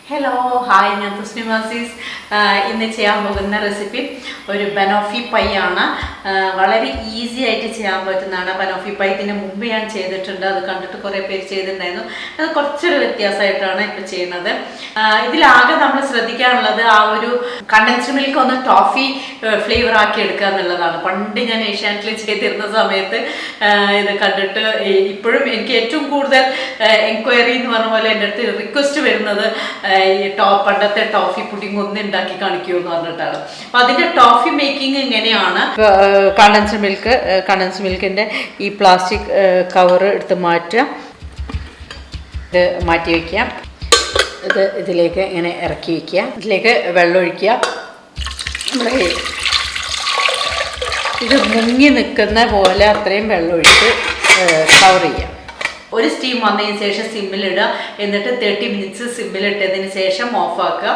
Hello, hi, I am Thesnim Azeez. ഇന്ന് ചെയ്യാൻ പോകുന്ന റെസിപ്പി ഒരു bannoffee pie ആണ്. വളരെ ഈസി ആയിട്ട് ചെയ്യാൻ പറ്റുന്നതാണ്. bannoffee pie ഇതിന് മുമ്പ് ഞാൻ ചെയ്തിട്ടുണ്ട്. അത് കണ്ടിട്ട് കുറേ പേര് ചെയ്തിട്ടുണ്ടായിരുന്നു. അത് കുറച്ചൊരു വ്യത്യാസമായിട്ടാണ് ഇപ്പോൾ ചെയ്യുന്നത്. ഇതിലാകെ നമ്മൾ ശ്രദ്ധിക്കാനുള്ളത് ആ ഒരു കണ്ടൻസ്ഡ് മിൽക്ക് ഒന്ന് ടോഫി ഫ്ലേവർ ആക്കി എടുക്കുക എന്നുള്ളതാണ്. പണ്ട് ഞാൻ ഏഷ്യാനെറ്റിൽ ചെയ്തിരുന്ന സമയത്ത് ഇത് കണ്ടിട്ട് ഇപ്പോഴും എനിക്ക് ഏറ്റവും കൂടുതൽ എൻക്വയറി എന്ന് പറഞ്ഞ പോലെ എൻ്റെ അടുത്ത് റിക്വസ്റ്റ് വരുന്നത് ഈ പണ്ടത്തെ ടോഫി പുഡിംഗ് ഒന്ന് ഉണ്ടാക്കി കാണിക്കുമോ എന്ന് പറഞ്ഞിട്ടാണ്. അപ്പോൾ അതിൻ്റെ ടോഫി മേക്കിംഗ് ഇങ്ങനെയാണ്. കണ്ടൻസ്ഡ് മിൽക്കിൻ്റെ ഈ പ്ലാസ്റ്റിക് കവർ എടുത്ത് മാറ്റുക, ഇത് മാറ്റി വയ്ക്കുക, ഇതിലേക്ക് ഇങ്ങനെ ഇറക്കി വയ്ക്കുക, ഇതിലേക്ക് വെള്ളം ഒഴിക്കുക. നമ്മൾ ഇത് മുങ്ങി നിൽക്കുന്ന പോലെ അത്രയും വെള്ളം ഒഴിച്ച് കവർ ചെയ്യുക. ഒരു സ്റ്റീം വന്നതിന് ശേഷം സിമ്മിലിടുക, എന്നിട്ട് 30 മിനിറ്റ്സ് സിമ്മിലിട്ടതിന് ശേഷം ഓഫാക്കുക,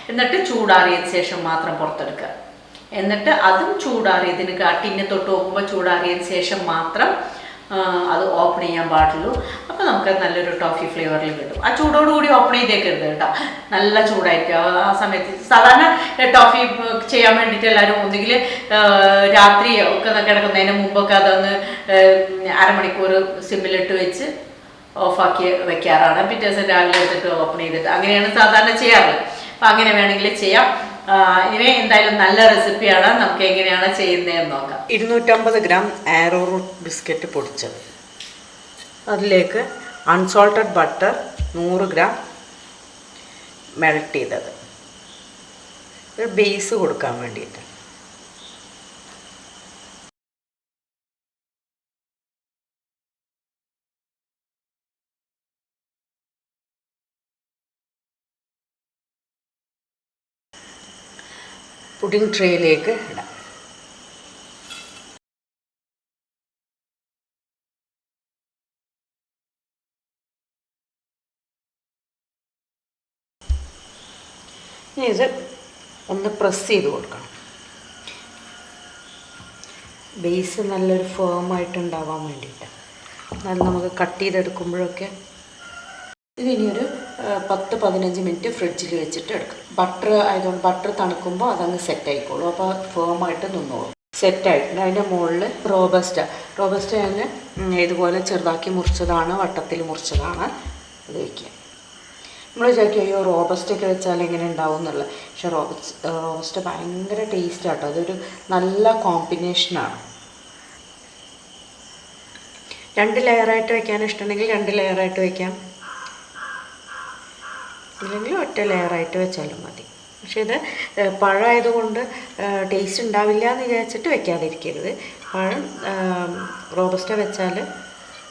എന്നിട്ട് ചൂടാറിയതിന് ശേഷം മാത്രം പുറത്തെടുക്കുക. എന്നിട്ട് അതും ചൂടാറിയതിന് ടിന്നെ തൊട്ട് നോക്കുമ്പോൾ ചൂടാറിയതിന് ശേഷം മാത്രം അത് ഓപ്പൺ ചെയ്യാൻ പാടുള്ളൂ. അപ്പോൾ നമുക്ക് നല്ലൊരു ടോഫി ഫ്ലേവറിൽ കിട്ടും. ആ ചൂടോടുകൂടി ഓപ്പൺ ചെയ്തേക്കരുത് കേട്ടോ, നല്ല ചൂടായിരിക്കും ആ സമയത്ത്. സാധാരണ ടോഫി ചെയ്യാൻ വേണ്ടിയിട്ട് എല്ലാവരും ഒന്നുകിൽ രാത്രി ഒക്കെ കിടക്കുന്നതിന് മുമ്പൊക്കെ അതൊന്ന് അരമണിക്കൂർ സിമ്മിലിട്ട് വെച്ച് ഓഫാക്കി വെക്കാറാണ്. പിറ്റേ ദിവസം രാവിലെ എടുത്തിട്ട് ഓപ്പൺ ചെയ്തിട്ട് അങ്ങനെയാണ് സാധാരണ ചെയ്യാറുള്ളത്. അപ്പം അങ്ങനെ വേണമെങ്കിൽ ചെയ്യാം. ഇനി എന്തായാലും നല്ല റെസിപ്പിയാണ്. നമുക്ക് എങ്ങനെയാണ് ചെയ്യുന്നതെന്ന് നോക്കാം. 250 ഗ്രാം ആരോ റൂട്ട് ബിസ്ക്കറ്റ് പൊടിച്ചത്, അതിലേക്ക് അൺസോൾട്ടഡ് ബട്ടർ 100 ഗ്രാം മെൽറ്റ് ചെയ്തത്, ഒരു ബേസ് കൊടുക്കാൻ വേണ്ടിയിട്ട്. പുഡിംഗ് ട്രേയിലേക്ക് ഇടാം. ഇനി ഇത് ഒന്ന് പ്രസ് ചെയ്ത് കൊടുക്കണം. ബേസ് നല്ലൊരു ഫേമായിട്ടുണ്ടാവാൻ വേണ്ടിയിട്ട്. എന്നാലും നമുക്ക് കട്ട് ചെയ്തെടുക്കുമ്പോഴൊക്കെ ഇതിനിയൊരു 10-15 മിനിറ്റ് ഫ്രിഡ്ജിൽ വെച്ചിട്ട് എടുക്കും. ബട്ടർ ആയതുകൊണ്ട് ബട്ടർ തണുക്കുമ്പോൾ അതങ്ങ് സെറ്റായിക്കോളും. അപ്പോൾ ഫേമായിട്ട് നിന്നോളും. സെറ്റായിട്ടുണ്ട്. അതിൻ്റെ മുകളിൽ റോബസ്റ്റ ഞാൻ ഇതുപോലെ ചെറുതാക്കി മുറിച്ചതാണ്, വട്ടത്തിൽ മുറിച്ചതാണ്. അത് വയ്ക്കുക. നമ്മൾ വിചാരിക്കും അയ്യോ റോബസ്റ്റൊക്കെ വെച്ചാൽ എങ്ങനെ ഉണ്ടാവും എന്നുള്ളത്. പക്ഷേ റോബസ്റ്റ ഭയങ്കര ടേസ്റ്റാട്ടോ. അതൊരു നല്ല കോമ്പിനേഷനാണ്. 2 ലെയറായിട്ട് വയ്ക്കാൻ ഇഷ്ടമുണ്ടെങ്കിൽ 2 ലെയറായിട്ട് വയ്ക്കാം, ഇല്ലെങ്കിൽ ഒറ്റ ലെയറായിട്ട് വെച്ചാലും മതി. പക്ഷേ ഇത് പഴമായതുകൊണ്ട് ടേസ്റ്റ് ഉണ്ടാവില്ല എന്ന് വിചാരിച്ചിട്ട് വെക്കാതിരിക്കരുത്. പഴം റോബസ്റ്റ വെച്ചാൽ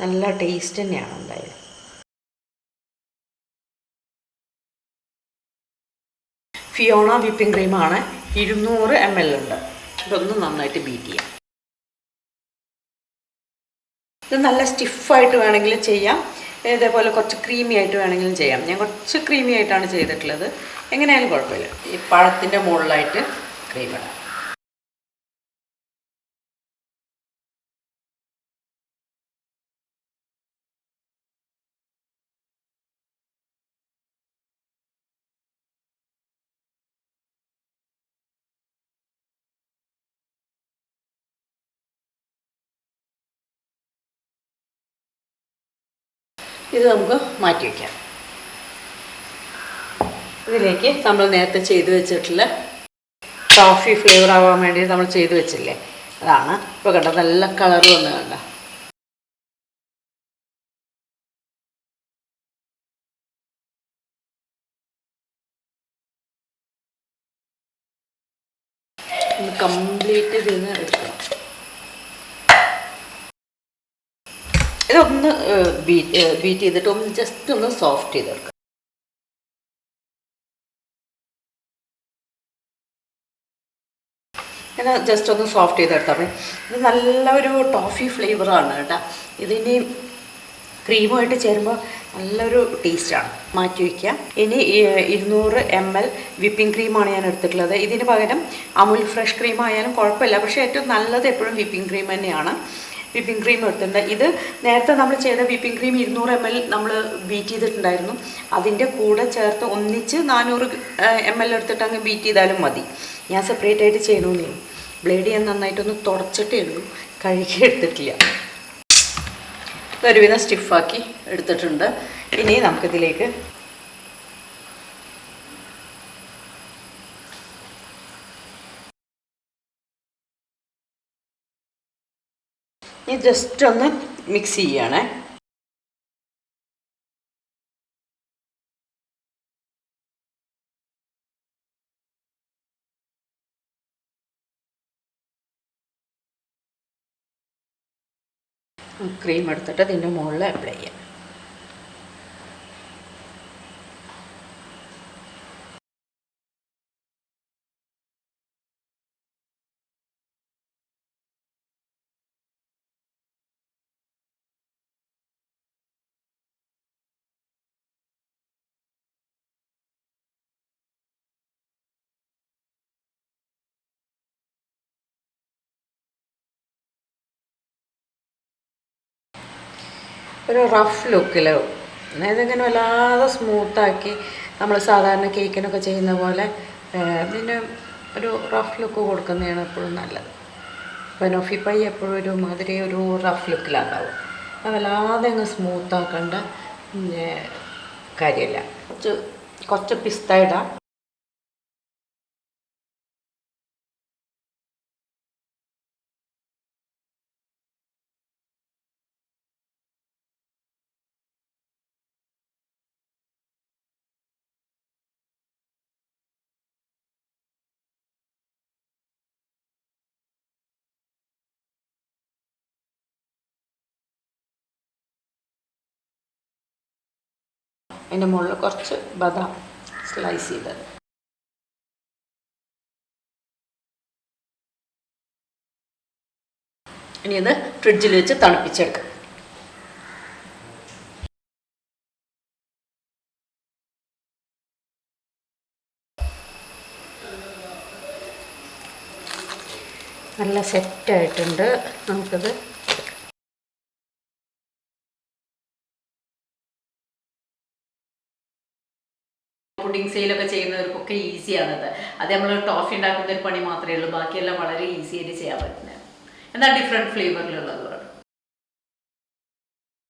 നല്ല ടേസ്റ്റ് തന്നെയാണ് എന്തായാലും. ഫിയോണ വിപ്പിംഗ് ക്രീമാണ്, 200 ml ഉണ്ട്. ഇതൊന്ന് നന്നായിട്ട് ബീറ്റ് ചെയ്യാം. ഇത് നല്ല സ്റ്റിഫായിട്ട് വേണമെങ്കിൽ ചെയ്യാം, ഇതേപോലെ കുറച്ച് ക്രീമി ആയിട്ട് വേണമെങ്കിലും ചെയ്യാം. ഞാൻ കുറച്ച് ക്രീമി ആയിട്ടാണ് ചെയ്തിട്ടുള്ളത്. എങ്ങനെയായാലും കുഴപ്പമില്ല. ഈ പഴത്തിൻ്റെ മുകളിലായിട്ട് ക്രീം ഇടാം. ഇത് നമുക്ക് മാറ്റി വയ്ക്കാം. ഇതിലേക്ക് നമ്മൾ നേരത്തെ ചെയ്ത് വെച്ചിട്ടുള്ള ടോഫി ഫ്ലേവർ ആവാൻ വേണ്ടി നമ്മൾ ചെയ്ത് വെച്ചില്ലേ, അതാണ്. ഇപ്പോൾ കണ്ട നല്ല കളർ വന്ന് കണ്ട. കംപ്ലീറ്റ് ഇതിന് എടുക്കണം. ഇതൊന്ന് ബീറ്റ് ചെയ്തിട്ട് ഒന്ന് ജസ്റ്റ് ഒന്ന് സോഫ്റ്റ് ചെയ്തെടുക്കുക. ഇങ്ങനെ ജസ്റ്റ് ഒന്ന് സോഫ്റ്റ് ചെയ്തെടുത്താൽ മതി. ഇത് നല്ലൊരു ടോഫി ഫ്ലേവറാണ് കേട്ടോ. ഇതിന് ക്രീമുമായിട്ട് ചേരുമ്പോൾ നല്ലൊരു ടേസ്റ്റാണ്. മാറ്റി വയ്ക്കുക. ഇനി 200 ml വിപ്പിംഗ് ക്രീമാണ് ഞാൻ എടുത്തിട്ടുള്ളത്. ഇതിന് പകരം അമുൽ ഫ്രഷ് ക്രീം ആയാലും കുഴപ്പമില്ല, പക്ഷേ ഏറ്റവും നല്ലത് എപ്പോഴും വിപ്പിംഗ് ക്രീം തന്നെയാണ്. വിപ്പിംഗ് ക്രീം എടുത്തിട്ടുണ്ട്. ഇത് നേരത്തെ നമ്മൾ ചെയ്ത വിപ്പിംഗ് ക്രീം 200 ml നമ്മൾ ബീറ്റ് ചെയ്തിട്ടുണ്ടായിരുന്നു. അതിൻ്റെ കൂടെ ചേർത്ത് ഒന്നിച്ച് 400 ml എടുത്തിട്ട് അങ്ങ് ബീറ്റ് ചെയ്താലും മതി. ഞാൻ സെപ്പറേറ്റ് ആയിട്ട് ചെയ്യണമെന്നേ. ബ്ലേഡ് ഞാൻ നന്നായിട്ടൊന്ന് തുടച്ചിട്ടേ ഉള്ളൂ, കഴുകി എടുത്തിട്ടില്ല. ഒരുവിധം സ്റ്റിഫാക്കി എടുത്തിട്ടുണ്ട്. ഇനി നമുക്കിതിലേക്ക് ജസ്റ്റ് ഒന്ന് മിക്സ് ചെയ്യണേ. ക്രീം എടുത്തിട്ട് ഇതിൻ്റെ മുകളിൽ അപ്ലൈ ചെയ്യാം. ഒരു റഫ് ലുക്കിൽ, അതായത് ഇങ്ങനെ വല്ലാതെ സ്മൂത്താക്കി നമ്മൾ സാധാരണ കേക്കിനൊക്കെ ചെയ്യുന്ന പോലെ ഇതിന് ഒരു റഫ് ലുക്ക് കൊടുക്കുന്നതാണ് എപ്പോഴും നല്ലത്. ബനോഫി പൈ എപ്പോഴും ഒരു മാതിരി ഒരു റഫ് ലുക്കിലുണ്ടാവും. അത് വല്ലാതെ അങ്ങ് സ്മൂത്താക്കേണ്ട കാര്യമില്ല. കുറച്ച് പിസ്ത ഇടാം. അതിൻ്റെ മുകളിൽ കുറച്ച് ബദാം സ്ലൈസ് ചെയ്തത്. ഇനി ഇത് ഫ്രിഡ്ജിൽ വെച്ച് തണുപ്പിച്ചെടുക്കാം. നല്ല സെറ്റായിട്ടുണ്ട്. നമുക്കത് പുഡിംഗ് സെയിലൊക്കെ ചെയ്യുന്നവർക്കൊക്കെ ഈസിയാണത്. അത് നമ്മൾ ടോഫി ഉണ്ടാക്കുന്ന ഒരു പണി മാത്രമേ ഉള്ളൂ. ബാക്കിയെല്ലാം വളരെ ഈസി ആയിട്ട് ചെയ്യാൻ പറ്റുന്നത്. എന്നാൽ ഡിഫറെൻറ്റ് ഫ്ലേവറിലുള്ളതുമാണ്.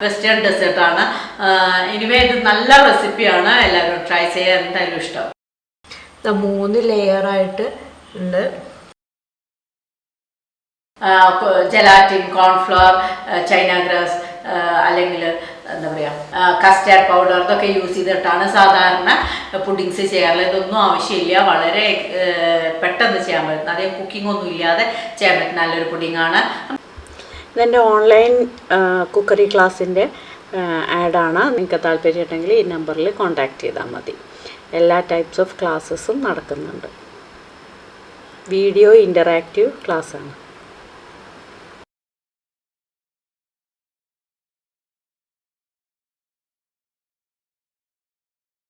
വെസ്റ്റേൺ ഡെസേർട്ടാണ്. എനിവേ ഇത് നല്ല റെസിപ്പിയാണ്, എല്ലാവരും ട്രൈ ചെയ്യാൻ എന്തായാലും ഇഷ്ടം. 3 ലെയറായിട്ട് ഉണ്ട്. ജെലാറ്റിൻ, കോൺഫ്ലവർ, ചൈന ഗ്രാസ് അല്ലെങ്കിൽ എന്താ പറയുക കസ്റ്റാർഡ് പൗഡർ, ഇതൊക്കെ യൂസ് ചെയ്തിട്ടാണ് സാധാരണ പുഡിങ്സ് ചെയ്യാറുള്ളത്. ഇതൊന്നും ആവശ്യമില്ല, വളരെ പെട്ടെന്ന് ചെയ്യാൻ പറ്റുന്ന, അതേ കുക്കിംഗ് ഒന്നും ഇല്ലാതെ ചെയ്യാൻ പറ്റുന്ന നല്ലൊരു പുഡിങ്ങാണ്. ഇതെൻ്റെ ഓൺലൈൻ കുക്കറി ക്ലാസ്സിൻ്റെ ആഡാണ്. നിങ്ങൾക്ക് താല്പര്യമുണ്ടെങ്കിൽ ഈ നമ്പറിൽ കോൺടാക്റ്റ് ചെയ്താൽ മതി. എല്ലാ ടൈപ്സ് ഓഫ് ക്ലാസ്സസും നടക്കുന്നുണ്ട്. വീഡിയോ ഇൻ്ററാക്റ്റീവ് ക്ലാസ്സാണ്.